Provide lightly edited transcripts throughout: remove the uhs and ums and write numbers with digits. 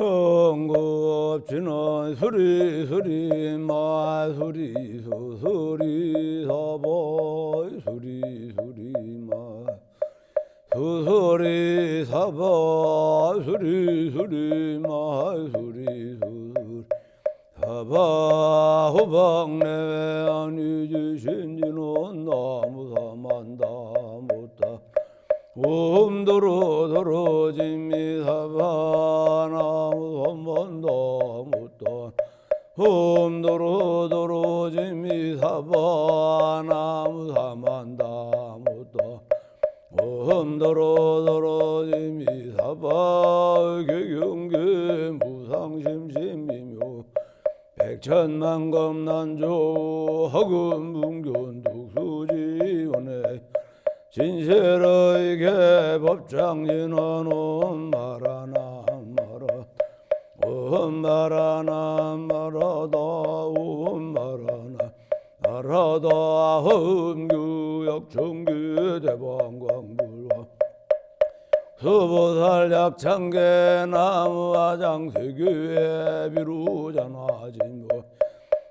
청급지는 수리 마수리 수수리 사보 수리 마 수수리 사보 수리 마수리 수수리 사바 호박내외 아니지신지는 나무사만다 못다 옴도로도로짐미 사바 나무사만다 못다 옴도로도로짐미 사바 나무사만다 못다 옴도로도로짐미 사바 개경계 무상심심미묘 백천만검난조 허금문견 독수지원에 진실의 개법장진언 말하나 말아 말하나 말하다 말하다 험규역청규 대방광불화 서보살 약창계 나무화장 세교에 비루잖아진모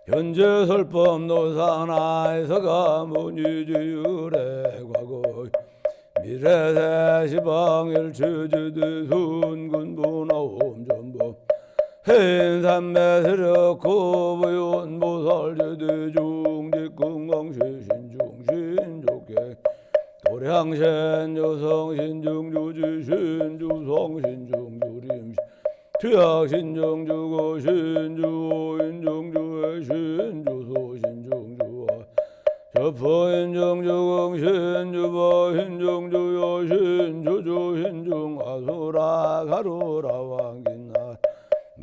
현재 설법 노사나에서가 무니지율의 과거 미래세 시방일 처제대 순군부나옴 전법 해인삼매세력 고부연 보살제대 중직건강시신중신족계 도량신조성신중주지신주성신중주림신 투약신정주고신주오인정주의신주소신중주와 저포인정주공신주보인정주여신주조신중아수라 가루라왕긴나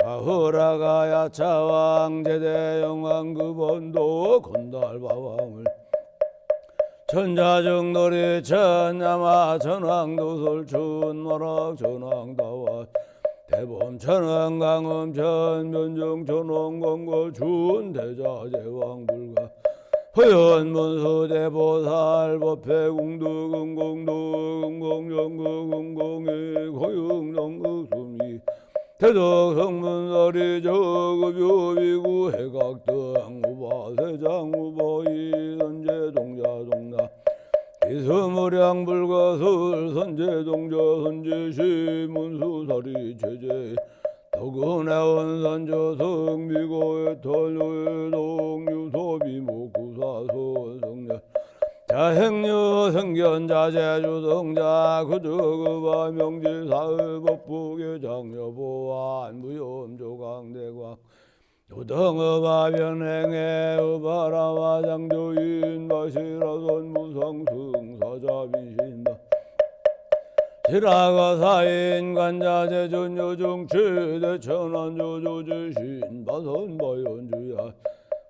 마후라가 야차왕제대 영왕급원도 건달바왕을 천자정놀이 천야마 천왕도설 천마락 천왕다와 대범 천왕강음 천면정 천왕광고 준대자제왕불가 허연문수대보살 법회공덕응공덕응공정극응공의 고영정극수미 대덕성문설이 저급요비구 해각등 우바세장 우보이 선제동자동나 기스무량불거술 선제동자 선제시문수설이 제제 덕은해원 선조성 미고의 털요의 동유소비목구사소 성녀 자행류 성견자제주성자 구주급아 명지사의 법부계 장여보안 무염조강대광 요등업아 변행해 우바라와 장조인 바시라선 무상승사자비신바 지라가사인 관자제전요중 최대천안조조제신 바선바연주야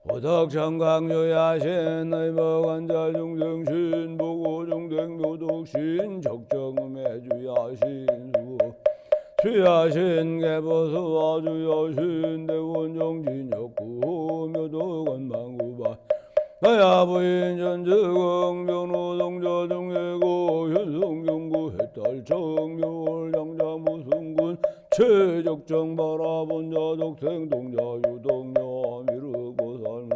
오덕천광유야신 의법관자중생신 보고중생노독신 적정음해주야신 수야신 개보수와주야신 대원정진역구 묘도건망구바 나야부인 전적응 변호동자중해고 현성경구 해탈청묘월 장자무승군 최적정 바라본 자독생동자 유동녀 미르고살마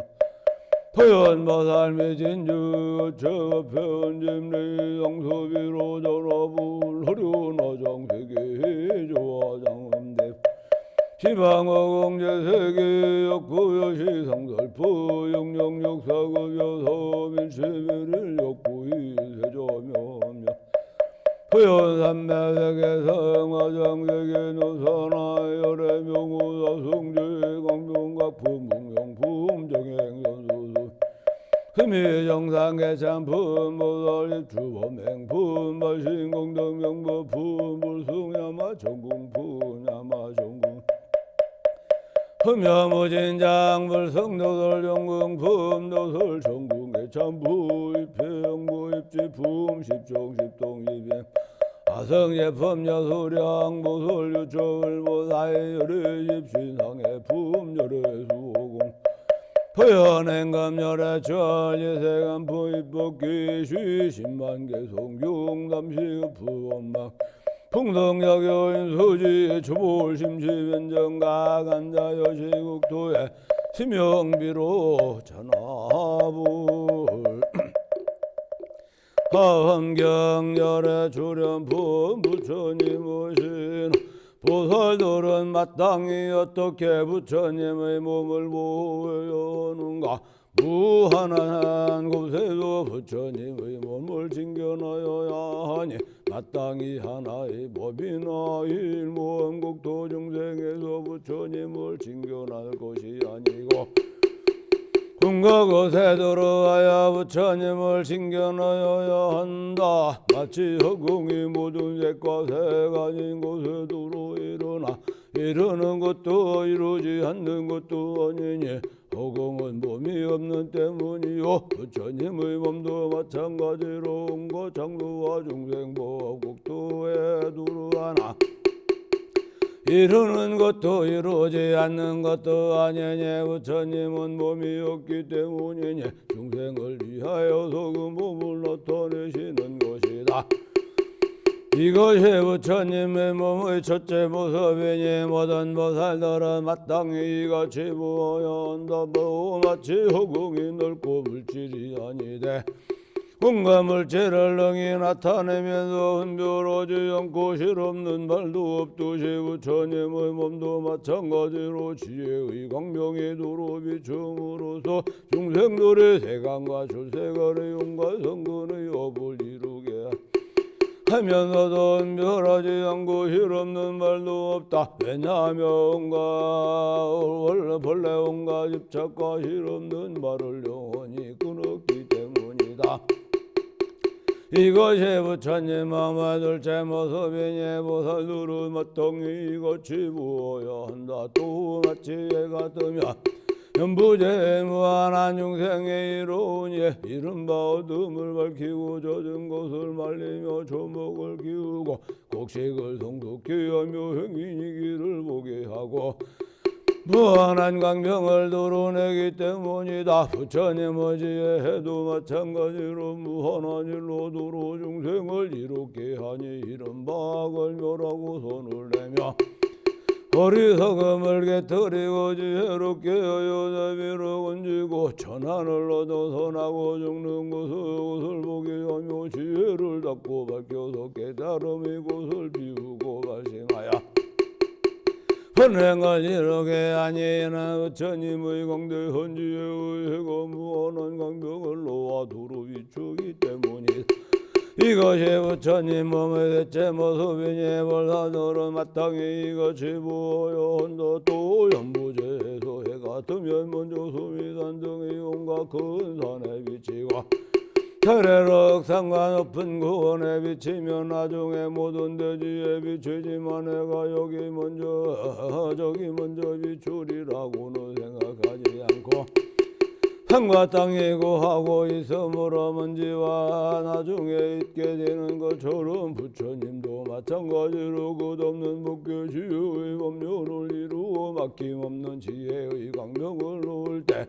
토연바살미 진주 저편짐리 영서비로 전화불 허륜화장세계 조화장음대 시방어공제세계 역구여시 상설포 영영역사급여서 밀시비를 역구이 세조면며 토연산매세계성화장세계 노사나 열애명우사성제 강명각품 문명품 정행연수수 흠이정상계참품 모살입주범행품 마신공덕명법품 불승야마천궁품 야마천궁 흠야무진장 불성노설정궁품 노설천궁계참부 입행부 입지품 십종십동입행 아성예품 여수량 모설유초을 모사의 열애입신상의 품열애수호공 토연행감 열애철 예세간부 입복기 쉬신만개 송경 담시읍 부원막 풍성야교인 수지 주불심시변정가 간자여시국토에 심영비로 전하불 하엄경열의 주련품 부처님 오신 보살들은 마땅히 어떻게 부처님의 몸을 보여오는가. 무한한 곳에도 부처님의 몸을 징견하여야 하니 마땅히 하나의 법이나 일무원국토 중생에서 부처님을 징견할 것이 아니고 궁각 곳에 들어와야 부처님을 징견하여야 한다. 마치 허공이 모든 색과 색 아닌 곳에 들어 일어나 이루는 것도 이루지 않는 것도 아니니 허공은 몸이 없는 때문이요 부처님의 몸도 마찬가지로 온갖 장수와 중생법 국토에 두루하나 이루는 것도 이루지 않는 것도 아니니 부처님은 몸이 없기 때문이니 중생을 위하여서 그 몸을 나타내시는 것이다. 이것이 부처님의 몸의 첫째 모습이니 모든 보살들은 마땅히 이같이 보아야 한다. 마치 허공이 넓고 물질이 아니되 온갖 물질을 능히 나타내면서 흔들어지 않고 실없는 말도 없듯이 부처님의 몸도 마찬가지로 지혜의 광명이 두루 비춤으로써 중생들의 세간과 출세간의 온갖 성근의 업을 이루게 하면서도 은별하지 않고 실없는 말도 없다. 왜냐하면 온갖 본래 온갖 집착과 실없는 말을 영원히 끊었기 때문이다. 이것이 부처님 마음의 둘째 모습이니 보살들은 마땅히 이같이 보아야 한다. 또 마치 해가 뜨면 연부제 무한한 중생의 이로우니 이른바 어둠을 밝히고 젖은 것을 말리며 조목을 기우고 곡식을 성숙히 하며 행인이 길을 보게 하고 무한한 광명을 드러내기 때문이다. 부처님의 지혜해도 마찬가지로 무한한 일로 두루 중생을 이롭게 하니 이른바 걸멸하고 손을 내며 어리석음을 깨뜨리고 지혜롭게 하여 대비를 건지고 천안을 얻어 선하고 죽는 것을 보게 하며 지혜를 닫고 밝혀서 깨달음의 곳을 비우고 발생하여 헌행을 이루게 하니는 부처님의 광대한 지혜의 해가 무한한 광명을 놓아 두루 비추기 때문이다. 이것이 부처님 몸의 대체 모습이니 보살들은 마땅히 이같이 보아야 한다. 또 연부제에서 해가 뜨면 먼저 수미산 등의 온갖 큰 산에 비치고 차례로 상과 높은 구원에 비치면 나중에 모든 대지에 비추지만 해가 여기 먼저 저기 먼저 비추리라고는 생각하지 않고 산과 땅이 고하고 있으므로 먼지와 나중에 있게 되는 것처럼 부처님도 마찬가지로 끝없는 법교 지혜의 법료를 이루어 막힘없는 지혜의 광명을 놓을 때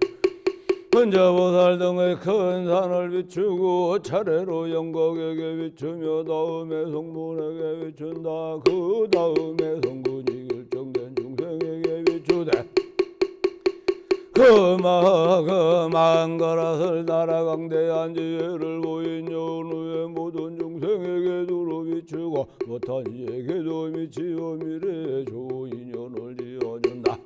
먼저 보살 등의 큰 산을 비추고 차례로 영각에게 비추며 다음에 성분에게 비춘다. 그 다음에 성분이 결정된 중생에게 비추되 그 마한 그릇을 따라 광대한 지혜를 보인 연후에 모든 중생에게 두루 비추고 못한 이에게도 미치어 미래의 좋은 인연을 지어준다.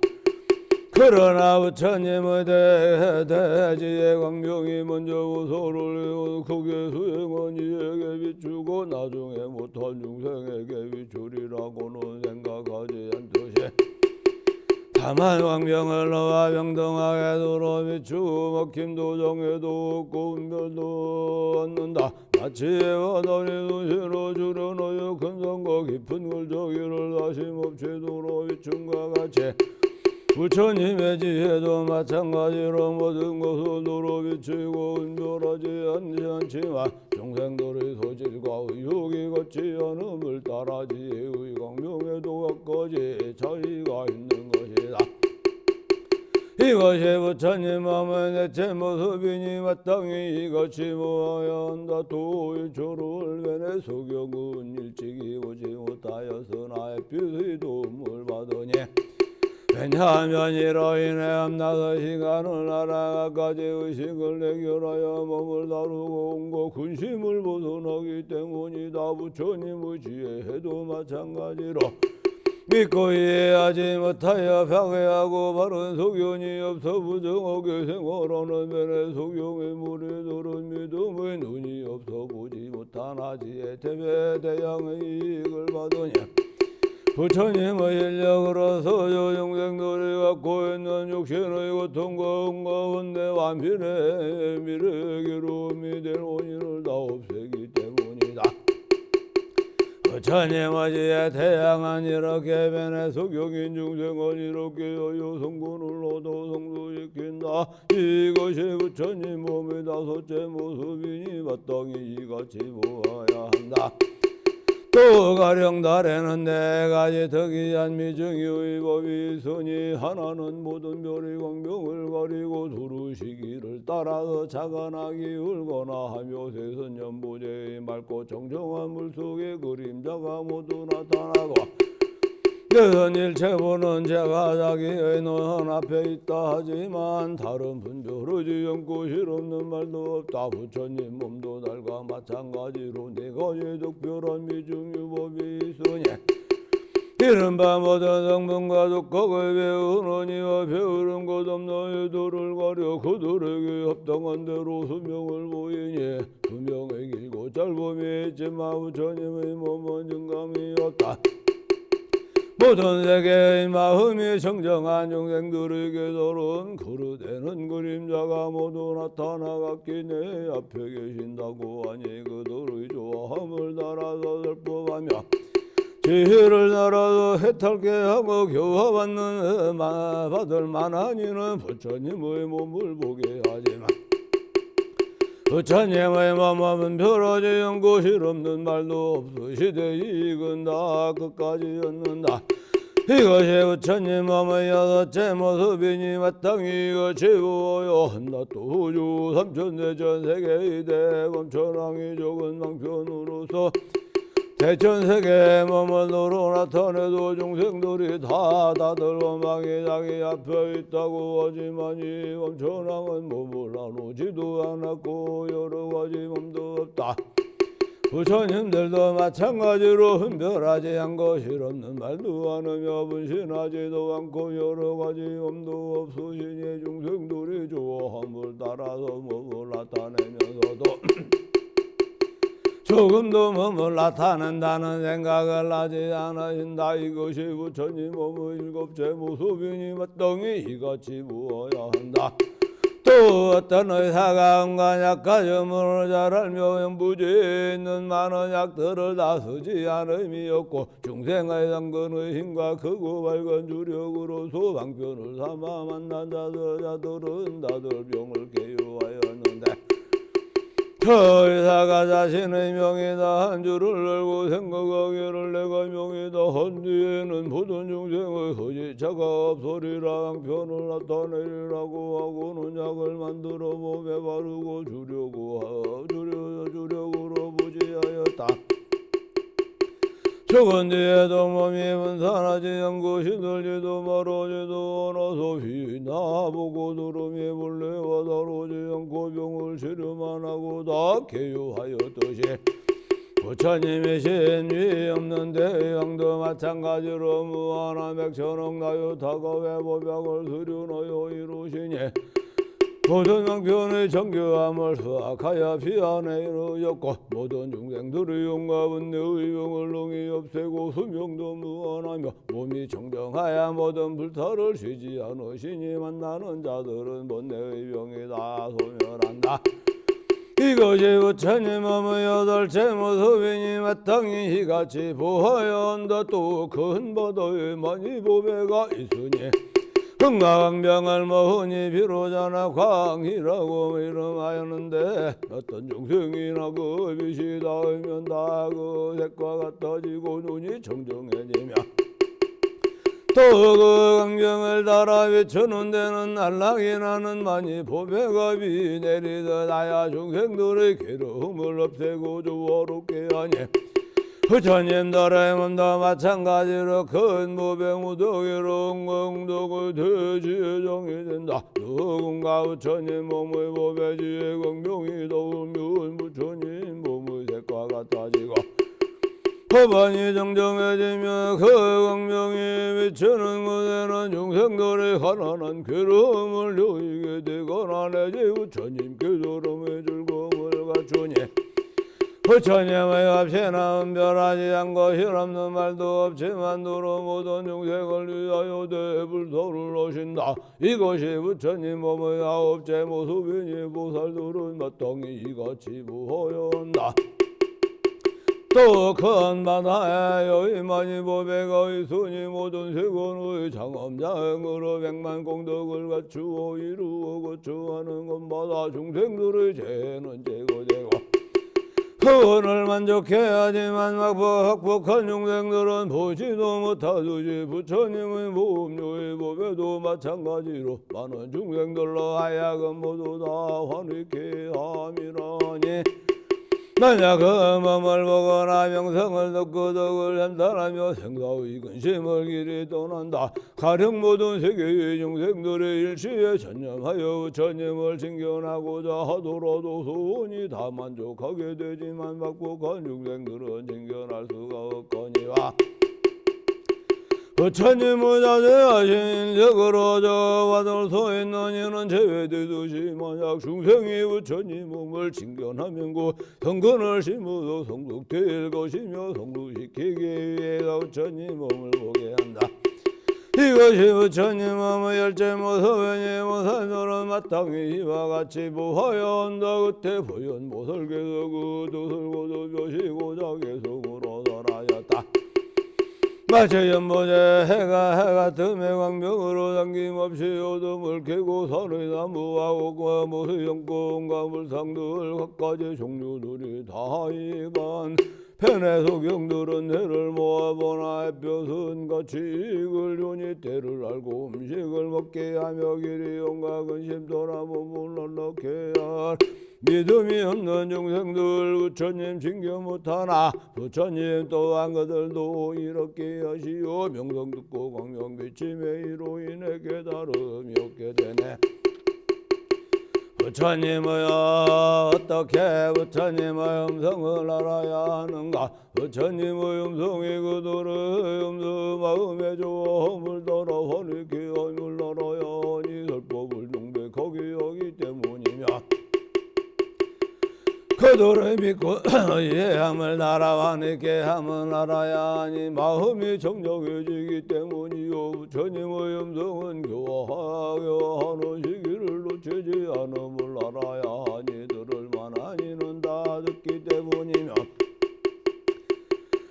그러나 부처님의 대지의 광명이 먼저 우소를 크게 수행한 이에게 비추고 나중에 못한 중생에게 비추리라고는 생각하지 않듯이 다만 광명을 놓아 평등하게 두루 비추고 막힘도 정해도 없고 운별도 않는다. 마치 바다리 수시로 줄여놓여 큰 산과 깊은 골짜기를 다심없이 두루 비춘과 같이 부처님의 지혜도 마찬가지로 모든 것을 두루 비추고 은별하지 않지만 중생들의 소질과 의욕이 같지 않음을 따라 지혜의 광명에도 갖가지 차이가 있는 것이다. 이것이 부처님 몸의 대체 모습이니 마땅히 이같이 모아야 한다. 도일초를 변해 소경은 일찍이 오지 못하였으나 햇빛의 도움을 받으니 왜냐하면 이로 인해 함나서 시간을 알아가까지 의식을 해결하여 몸을 다루고 온고 근심을 벗어나기 때문이다. 부처님의 지혜도 마찬가지로 믿고 이해하지 못하여 파괴하고 바른 소견이 없어 부정하게 생활하는 면에 소경의 무리들은 믿음의 눈이 없어 보지 못하나 지혜 때문에 대양의 이익을 받으니 부처님의 인력으로서 요용생들이 갖고 있는 육신의 고통과 응가운데 완필의 미래기로 될 원인을 다 없애기 때문이다. 부처님의 지혜 태양은 이렇게 변해 소경인 중생은 이렇게 여성군을 얻어 성수시킨다. 이것이 부처님 몸의 다섯째 모습이니 마땅히 이같이 보아야 한다. 또 가령 달에는 네 가지 특이한 미증의 법이 있으니 하나는 모든 별의 광명을 가리고 두루 시기를 따라서 자간하기 울거나 하며 셋은 연보제의 맑고 정정한 물속에 그림자가 모두 나타나고 여섯 일체보는 제가 자기의 눈 앞에 있다 하지만 다른 분별하지 않고 실없는 말도 없다. 부처님 몸도 달과 마찬가지로 네 가지 특별한 미증유법이 있으니 이른바 모든 성분과 독학을 배우는 이와 배우는 것 없는 이들을 가려 그들에게 합당한 대로 수명을 보이니 수명이 길고 짧음이 있지만 부처님의 몸은 증감이 없다. 모든 세계의 마음이 정정한 중생들에게서는 그릇되는 그림자가 모두 나타나갔기 내 앞에 계신다고 하니 그들의 조함을 따라서 설법하며 지혜를 따라서 해탈게 하고 교화받는 받을 만한 이는 부처님의 몸을 보게 하지만 부처님의 몸은 별하지 않고 실없는 말도 없으시되 이익은 다 끝까지였는다. 이것이 부처님 몸의 여섯째 모습이니 마땅히 이것이 보아야 한다. 또 우주 삼천대천 세계의 대검천왕이 적은 방편으로서 대천세계의 몸을 너로 나타내도 중생들이 다들 원망이 자기 앞에 있다고 하지만 이 엄청난 몸을 나누지도 않았고 여러 가지 몸도 없다. 부처님들도 마찬가지로 분별하지 않고 실없는 말도 않으며 분신하지도 않고 여러 가지 몸도 없으시니 중생들이 조함을 따라서 몸을 나타내면서도 조금도 몸을 나타낸다는 생각을 하지 않으신다. 이것이 부처님 몸의 일곱째 모습이니 마땅히 이같이 보아야 한다. 또 어떤 의사가 온갖 약가점을 잘 알며 영부지에 있는 많은 약들을 다 쓰지 않음이 없고 중생의 상근의 힘과 크고 밝은 주력으로서 방편을 삼아 만난 자들은 다들 병을 개유하였는데 그 의사가 자신의 명이다 한 줄을 알고 생각하기를 내가 명이다 한 뒤에는 모든 중생의 허지차가 없으리라 방편을 나타내리라고 하고는 약을 만들어 몸에 바르고 주력으로 부지하였다. 죽은 뒤에도 몸이 분산하지 않고 시들지도 마르지도 않아서 휘나보고 두름이 본래와 다르지 않고 병을 치료만 하고 다 개유하였듯이 부처님이 신위 없는 대왕도 마찬가지로 무한한 백천억 나유타가 외보벽을 수련하여 이루시니 모든 방편의 정교함을 수학하여 피안에 이루었고 모든 중생들의 용과 분내의 병을 능히 없애고 수명도 무한하며 몸이 정정하여 모든 불탈을 쉬지 않으시니 만나는 자들은 번뇌의 병이 다 소멸한다. 이것이 부처님 몸의 여덟째 모습이니 마땅히 이같이 보아야 한다. 또 큰 바다에 많이 보배가 있으니 흥강병을 모으니 비로자나 광이라고 이름하였는데 어떤 중생이나 그 빛이 닿으면 다 그 색과 같아지고 눈이 청정해지며 또 그 강경을 따라 외쳐는 데는 안락이 나는 많이 보배가 비 내리듯 아야 중생들의 괴로움을 없애고 조화롭게 하니 부처님 나라에만다 마찬가지로 큰 보배 무더기로 응덕을 대지에 정이 된다. 누군가 부처님 몸의 보배지에 공명이 더우면 부처님 몸의 색과 같아지고 법안이 정정해지며 그 광명이 비치는 곳에는 중생들의 가난한 괴로움을 누이게 되거나 내지 부처님께 도름의 즐거움을 갖추니 부처님의 앞이 나은 별하지 않고 실없는 말도 없지만 도로 모든 중생을 위하여 대불도를 오신다. 이것이 부처님 몸의 아홉째 모습이니 보살들은 마땅히 이같이 부하여한다. 또 큰 바다에 여의만이 보배가 있으니 모든 세권의 장엄장으로 백만 공덕을 갖추어 이루어 거처하는 것마다 중생들의 죄는 제거되고 그원을 만족해야지만 막복한 중생들은 보지도 못하듯이 부처님의 몸료의 보배도 마찬가지로 많은 중생들로 하여금 모두 다 환희케 함이라니 만약 그 몸을 보거나 명성을 듣고 덕을 한탄하며 생사의 근심을 길이 떠난다. 가령 모든 세계의 중생들의 일치에 전념하여 부처님을 징견하고자 하더라도 소원이 다 만족하게 되지만 막복한 중생들은 징견할 수가 없거니와 부처님의 자제하신 인격으로 저와들 서 있는 이는 제외되듯이 만약 중생이 부처님 몸을 징견하면 그 성근을 심어도 성숙될 것이며 성숙시키기 위해서 부처님 몸을 보게 한다. 이것이 부처님 몸의 열째 모습이니 모살들은 마땅히 이와 같이 보아야 한다. 그때 보현 모설께서 그 뜻을 거듭하시고자 계속으로 설하였다. 마치 연보제 해가 틈에 광명으로 당김없이 어둠을 캐고 산의 나무와 옥과 모수연꽃과 물상들 갖가지 종류들이 다 이간 편의 소경들은 해를 모아보나 햇볕은 같이 익을 요니 때를 알고 음식을 먹게 하며 길이 온갖 근심 떠나 몸을 넉넉해 할 믿음이 없는 중생들 부처님 징겨 못하나 부처님 또한 그들도 이렇게 하시오 명성 듣고 광명 비침에 이로 인해 깨달음이 없게 되네. 부처님의 어떻게 부처님의 음성을 알아야 하는가. 부처님의 음성이 그들의 음성 마음에 좋음을 따라 환희케 함을 알아야 하니 설법을 명백하게 하기 때문이며 그들의 믿고 이해함을 나라 환희케 함을 알아야 하니 마음이 정정해지기 때문이요 부처님의 음성은 교화하는 시기를 놓치지 않음을 알아야 하니 들을 만한 이는 다 듣기 때문이며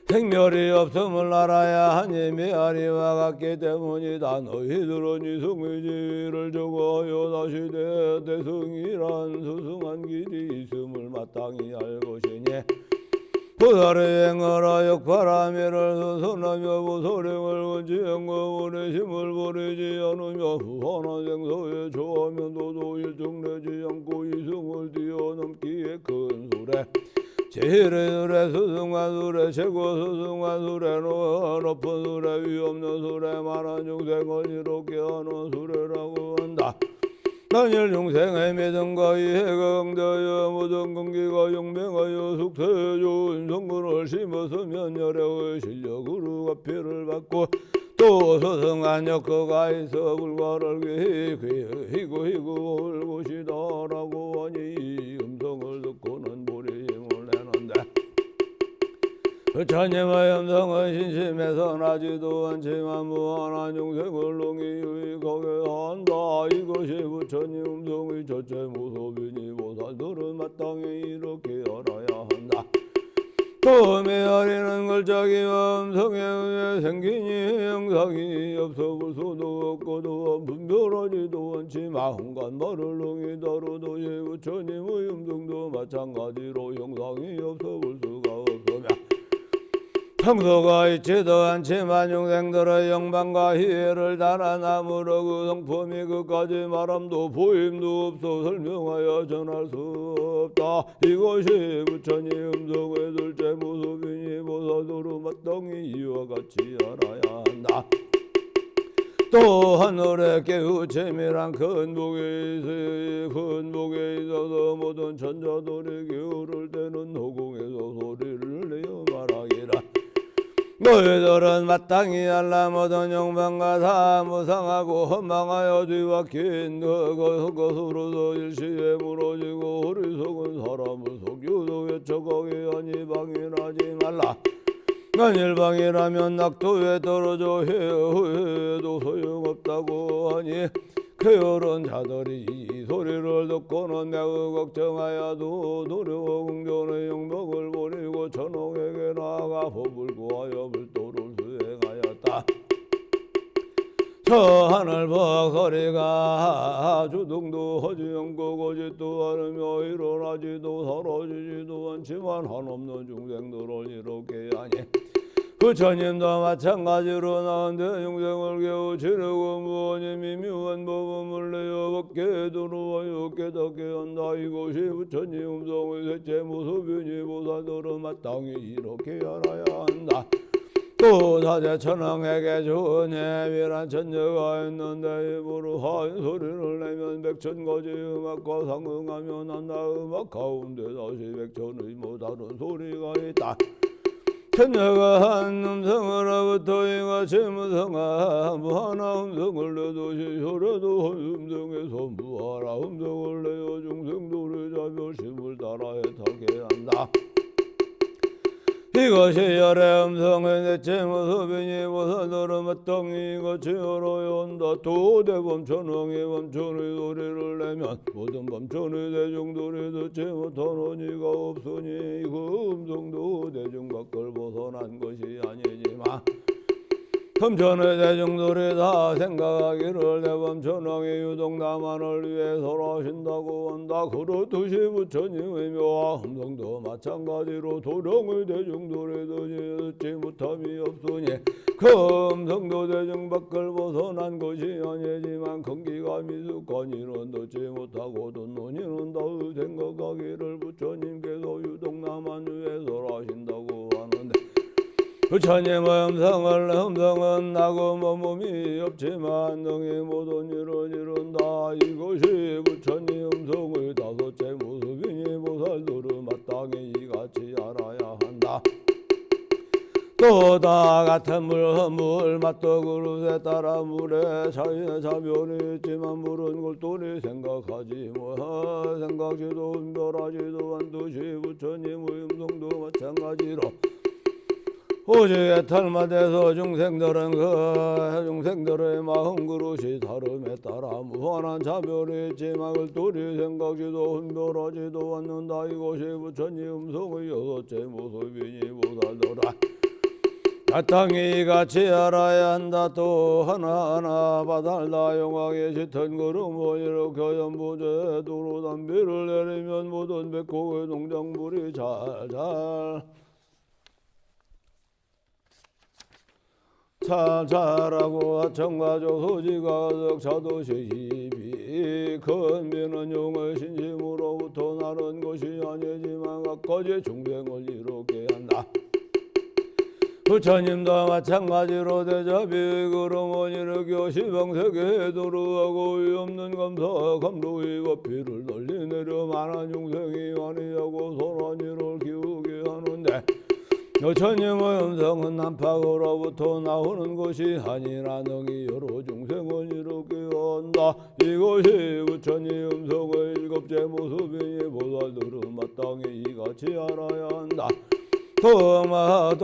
생멸이 없음을 알아야 하니 메아리와 같기 때문이다. 너희들은 이승의 지를 적어하여 다시 대승이란 스승한 길이 있음을 마땅히 알 것이니 보살의 행하라 역파라미를 수선하며 보살행을 원지행과 원의심을 버리지 않으며 후한한 생사에 좋아하면 도도 일정내지 않고 이승을 뛰어넘기에 큰 수레 제일의 수레 스승한 수레 최고 스승한 수레 높은 수레 위 없는 수레 많은 중생을 이롭게 하는 수레라고 한다. 만일 중생의 믿음과 이해가 강대하여 모든 근기가 영맹하여 숙세에 좋은 성근을 심었으면 열애의 실력으로 가피를 받고 또 소승한 역거가 있어 불과를 희구 올 것이다라고 하니 음성을 듣고는 불이 힘을 내는데 부처님의 음성은 신심에서 나지도 않지만 무한한 중생을 능히 유익하게 한다. 이것이 부처님 음성의 첫째 모습이니 보살들은 마땅히 이렇게 알아야 한다. 또 메아리는 걸작이와 음성에 의해 생기니 형상이 없어 볼 수도 없고도 분별하지도 않지만 혼간 말을 능히 다루듯이 부처님의 음성도 마찬가지로 형상이 없어 볼 수가 없으며 평소가 있지도 않지만 중생들의 영광과 희애를 달아나무로 그 성품이 그까지 말함도 보임도 없어 설명하여 전할 수 없다. 이것이 부처님 음성의 둘째 모습이니 보살도로 마땅히 이와 같이 알아야 한다. 또 하늘에 깨우침이란 큰 복에 있어서 모든 천자들이 기울을 때는 허공에서 소리를 내어 말하기라. 너희들은 마땅히 알라. 모든 영광과 사무상하고 허망하여 뒤바뀐 그것으로서 일시에 무너지고 어리석은 사람을 속유도 외쳐가게 하니 방일하지 말라. 만일방이라면 낙도에 떨어져 해도 소용없다고 하니 게으른 자들이 이 소리를 듣고는 매우 걱정하여도 두려워 궁전의 영덕을 버리고 천홍에게 나아가 법을 구하여 불도를 수행하였다. 저 하늘 벅소리가 주둥도 하지 않고 거짓도 않으며 일어나지도 사라지지도 않지만 한없는 중생들을 이롭게 하니 부처님도 마찬가지로 나한테 중생을 깨우치려고 무언님이 묘한 법음을 내어 벗게 들어와요 깨닫게 한다. 이것이 부처님 음성의 셋째 모습이니 보살들은 마땅히 이렇게 알아야 한다. 또 사제 천왕에게 좋은 예비란 천녀가 있는데 입으로 하인 소리를 내면 백천가지 음악과 상응하며 난다. 음악 가운데 다시 백천의 못다른 소리가 있다. 천녀가 한 음성으로부터 이같이 무성하 무하나 음성을 내듯이 소래도 한 음성에서 무하나 음성을 내어 중생들의 자별심을 따라 해탈게 한다. 이것이 열의 음성의 넷째 모습이니 보살들은 마땅히 이같이 알아야 한다. 또 대범천왕이 범천의 소리를 내면 모든 범천의 대중들이 듣지 못하는 이가 없으니 그 음성도 대중 밖을 벗어난 것이 아니지만 범천의 대중들이 다 생각하기를 대범천왕이 유독 나만을 위해서 하신다고 한다. 그렇듯이 부처님의 묘와 음성도 마찬가지로 도령의 대중들이 듣지 못함이 없으니 그 음성도 대중 밖을 벗어난 것이 아니지만 건기가 미숙한 이는 듣지 못하고 듣는 이는 다 생각하기를 부처님께서 유독 나만 위해서 하신다고 하는데 부처님의 음성은 나고 몸이 없지만 능히 모든 일을 이룬다. 이것이 부처님 음성의 다섯째 모습이니 보살들은 마땅히 이같이 알아야 한다. 또 다 같은 물 맛도 그릇에 따라 물에 차이에 차별이 있지만 물은 골똘히 생각하지 생각지도 분별하지도 않듯이 부처님의 음성도 마찬가지로 오직 애탈마돼서 중생들의 마음 그릇이 다름에 따라 무한한 차별이 있지만 글똘히 생각지도 분별하지도 않는다. 이것이 부처님 음성의 여섯째 모습이니 보살더라. 마땅히 이같이 알아야 한다. 또 하나하나 바달다 영광에 짙은 구름을 일으켜 연부제 도로 담비를 내리면 모든 백곡의 농작물이 자라고 하청과 조소지가 가득 차듯이 입이 큰 비는 용의 신심으로부터 나는 것이 아니지만 갖가지 중생을 이롭게 한다. 부처님도 마찬가지로 대자비 그름을 일으켜 시방세계에 도루하고 위없는 감로의 법비를 널리 내려 많은 중생이 환희하고 선한 일을 기우게 하는데 부처님의 음성은 난파로부터 나오는 것이 아니라 능히 여러 중생을 이롭게 한다. 이것이 부처님 음성의 일곱째 모습이니 보살들은 마땅히 이같이 알아야 한다. 더 많아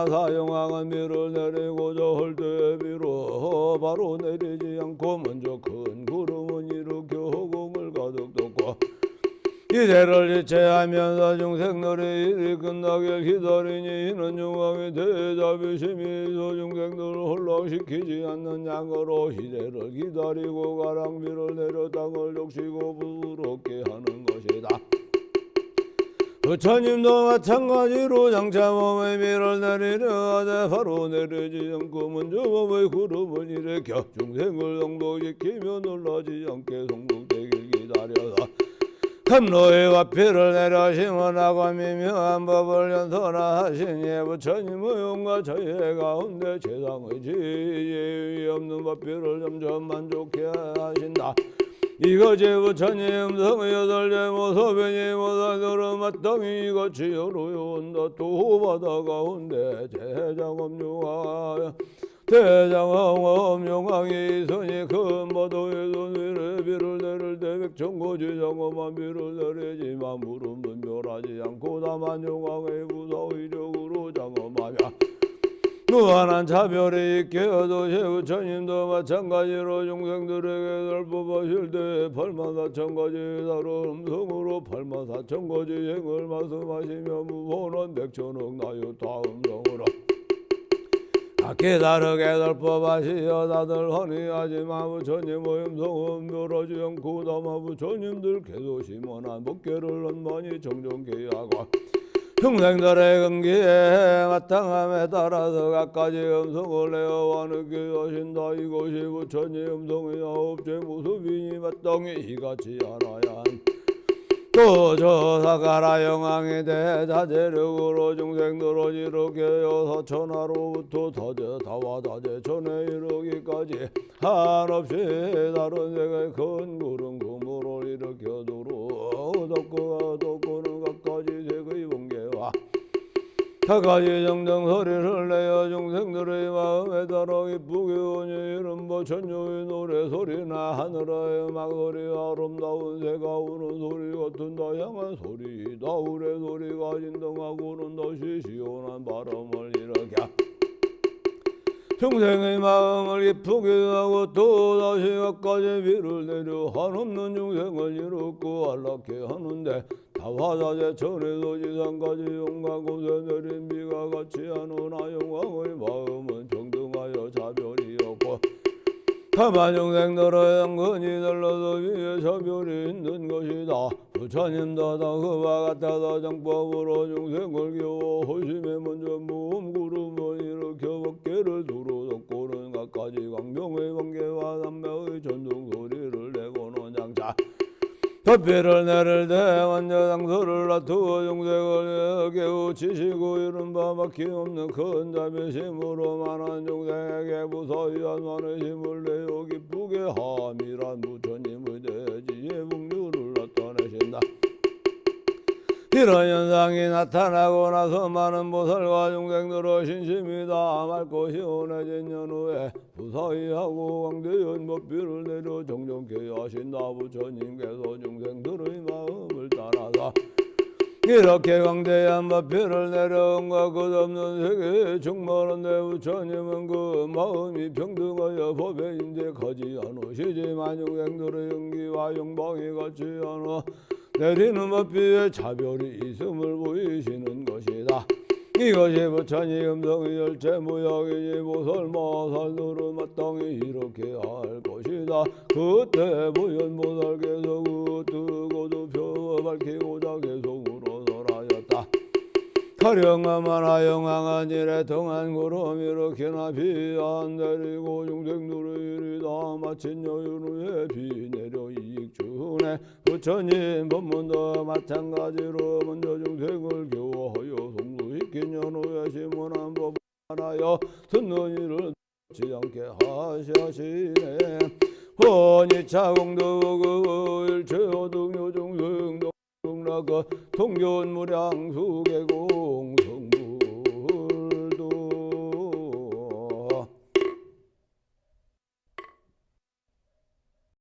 사용왕은 비를 내리고자 할 때 비로 바로 내리지 않고 먼저 큰 구름은 일으켜 허공을 가득 덮고 이대를 이체하면서 중생들이 일이 끝나길 기다리니 이는 중앙의 대자비심이 저 중생들을 혼란시키지 않는 양으로 이대를 기다리고 가랑비를 내려 땅을 적시고 부드럽게 하는 것이다. 부처님도 마찬가지로 장차 몸의 비를 내리려 바로 내리지 않고 먼저 몸의 구름을 일으켜 중생을 성도시키며 놀라지 않게 성공되길 기다려서 감로의 화피를 내려심원하고 미묘한 법을 연설하시니 부처님의 용과 저의 가운데 세상의 지혜 없는 화피를 점점 만족해 하신다. 이것이 부처님 음성의 여덟째 모습이니 모살들은 마땅히 이같이 여로온다. 또 바다 가운데 대장엄용왕이 있으니 큰 바다에서 비를 내릴 때 백천고지 장엄한 비를 내리지만 물은 분별하지 않고 다만 용왕의 부사의력으로 장엄하며 무한한 차별이 있게 어도시 부처님도 마찬가지로 중생들에게 설법하실 때 84,000가지 다른 음성으로 84,000가지 행을 말씀하시며 무한한 백천억 나유타 음성으로 각기 다르게 설법하시어 다들 환희하지만 부처님의 음성은 묘하지 않고 다만 부처님들 계도심원한 법계를 원만히 정정케 하고 중생들의 근기에 마땅함에 따라서 각가지 음성을 내어 환하게 하신다. 이것이 부처님 음성의 아홉째 모습이니 마땅히 이같이 알아야 한 또 저사가라 영왕이 대자재력으로 중생들을 이렇게 여사천하로부터 다와다제 천에 이르기까지 한없이 다른 세계의 큰 구름 그물을 일으켜두루 덮고는 각가지 세계의 번개와 각가지 정정 소리를 내어 중생들의 마음에 따라 기쁘게 오니 이른바 천녀의 노래소리나 하늘의 음악소리 아름다운 새가 우는 소리 같은 다양한 소리 다울의 소리가 진동하고는 다시 시원한 바람을 일으켜 중생의 마음을 기쁘게 하고 또다시 각가지 비를 내려 한없는 중생을 이롭고 안락해 하는데 다화자재 천에서 지상까지 온갖 곳에 내린 비가 같이 하노나 영왕의 마음은 평등하여 차별이 없고 다만 중생들의 양근이 달라서 위에 차별이 있는 것이다. 부처님도 다 그와 같아서 정법으로 중생을 기워하심에 먼저 무음 구름을 일으켜 법계를 두루 덮고는 각가지 광명의 번개와 남매의 전등 소리를 내고는 장차 덮비를 내릴 때 완전상소를 놔두어 중생을 깨우치시고 이른바 막힘없는 큰 자비심으로 많은 중생에게 무사히한 많은 힘을 내어 기쁘게 함이란 부처님의 대지의 풍류를 나타내신다. 이런 현상이 나타나고 나서 많은 보살과 중생들의 신심이 다 맑고 시원해진 연후에 무사히하고 광대한 법비를 내려 정정케 하신다. 부처님께서 중생들의 마음을 따라서 이렇게 광대한 법비를 내려온과 끝없는 세계에 충만한데 부처님은 그 마음이 평등하여 법에 인색하지 않으시지만 중생들의 연기와 영광이 같지 않아 내리는 법비에 차별이 있음을 보이시는 것이다. 이것이 부처님 음성의 열째 무역이니 보살마살들은 마땅히 이렇게 할 것이다. 그때 보현보살께서 그 뜨거도 펴 밝히고자 계속 물어설하였다. 가령하만 하영항한 일에 동안 구름 일으키나 비 안 내리고 중생들의 일이 다 마친 여윤 후에 비 내려 이익 주네. 부처님 법문도 마찬가지로 먼저 중생을 교화하여 성수시킨 연후에 심원한 법을 하여 듣는 일을 듣지 않게 하시네. 원이차 공덕 일체어 등요 중생 동락어 통견무량 수계고